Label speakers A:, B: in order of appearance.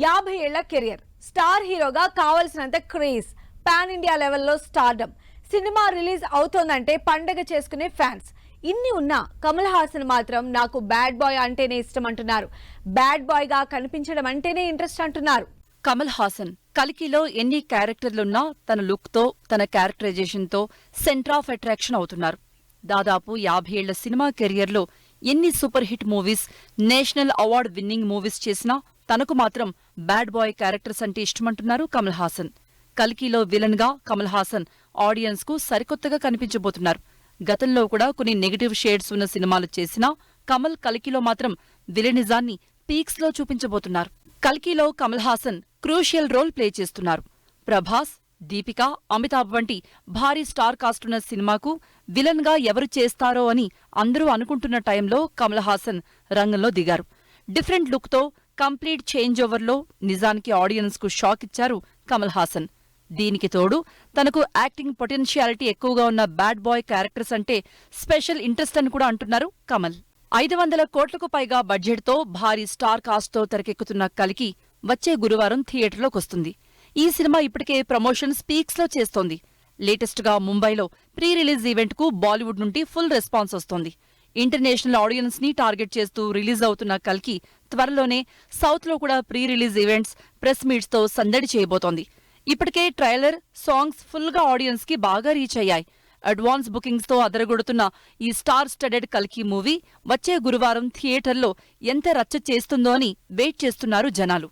A: 50 ఏళ్ల career, star హీరోగా కావాల్సినంత క్రేజ్, పాన్ ఇండియా లెవెల్లో స్టార్డమ్. సినిమా రిలీజ్ అవుతోందంటే పండగ చేసుకునే ఫ్యాన్స్. ఇన్ని ఉన్నా కమల్ హాసన్ మాత్రం నాకు బ్యాడ్ బాయ్ అంటేనే ఇష్టం అంటున్నారు. బ్యాడ్ బాయ్ గా కనిపించడం అంటేనే ఇంట్రెస్ట్ అంటున్నారు.
B: కమల్ హాసన్ కల్కిలో ఎన్ని క్యారెక్టర్లున్నా తన లుక్ తో, తన క్యారెక్టరైజేషన్ తో సెంటర్ ఆఫ్ అట్రాక్షన్ అవుతున్నారు. దాదాపు 50 ఏళ్ల సినిమా కెరియర్లో ఎన్ని super hit movies, national award winning movies చేసినా తనకు మాత్రం బ్యాడ్ బాయ్ క్యారెక్టర్స్ అంటే ఇష్టమంటున్నారు కమల్ హాసన్. కల్కిలో విలన్ గా కమల్ హాసన్ ఆడియన్స్ కు సరికొత్తగా కనిపించబోతున్నారు. గతంలో కూడా కొన్ని నెగటివ్ షేడ్స్ ఉన్న సినిమాలు చేసినా కమల్ కల్కిలో మాత్రం విలనిజాన్ని పీక్స్ లో చూపించబోతున్నారు. కల్కిలో Kamal Haasan crucial role play చేస్తున్నారు. ప్రభాస్, దీపిక, అమితాబ్ వంటి భారీ స్టార్ కాస్టున్న సినిమాకు విలన్ గా ఎవరు చేస్తారో అని అందరూ అనుకుంటున్న టైంలో కమల్ హాసన్ రంగంలో దిగారు. డిఫరెంట్ లుక్ తో కంప్లీట్ చేంజ్ ఓవర్లో నిజానికి ఆడియన్స్ కు షాక్ ఇచ్చారు కమల్ హాసన్. దీనికి తోడు తనకు యాక్టింగ్ పొటెన్షియాలిటీ ఎక్కువగా ఉన్న బ్యాడ్ బాయ్ క్యారెక్టర్స్ అంటే స్పెషల్ ఇంట్రెస్ట్ అని కూడా అంటున్నారు కమల్. 500 కోట్లకు పైగా బడ్జెట్తో భారీ స్టార్ కాస్ట్తో తెరకెక్కుతున్న కల్కి వచ్చే గురువారం థియేటర్లోకొస్తుంది. ఈ సినిమా ఇప్పటికే ప్రమోషన్స్ పీక్స్ లో చేస్తోంది. లేటెస్ట్ గా ముంబైలో ప్రీ రిలీజ్ ఈవెంట్ కు బాలీవుడ్ నుండి ఫుల్ రెస్పాన్స్ వస్తోంది. ఇంటర్నేషనల్ ఆడియన్స్ ని టార్గెట్ చేస్తూ రిలీజ్ అవుతున్న కల్కి త్వరలోనే సౌత్ లో కూడా pre release events, press meets తో సందడి చేయబోతోంది. ఇప్పటికే ట్రైలర్, సాంగ్స్ ఫుల్ గా ఆడియన్స్ కి బాగా రీచ్ అయ్యాయి. అడ్వాన్స్ బుకింగ్స్ తో అదరగొడుతున్న ఈ స్టార్ స్టడెడ్ కల్కి మూవీ వచ్చే గురువారం థియేటర్లో ఎంత రచ్చ చేస్తుందో అని వెయిట్ చేస్తున్నారు జనాలు.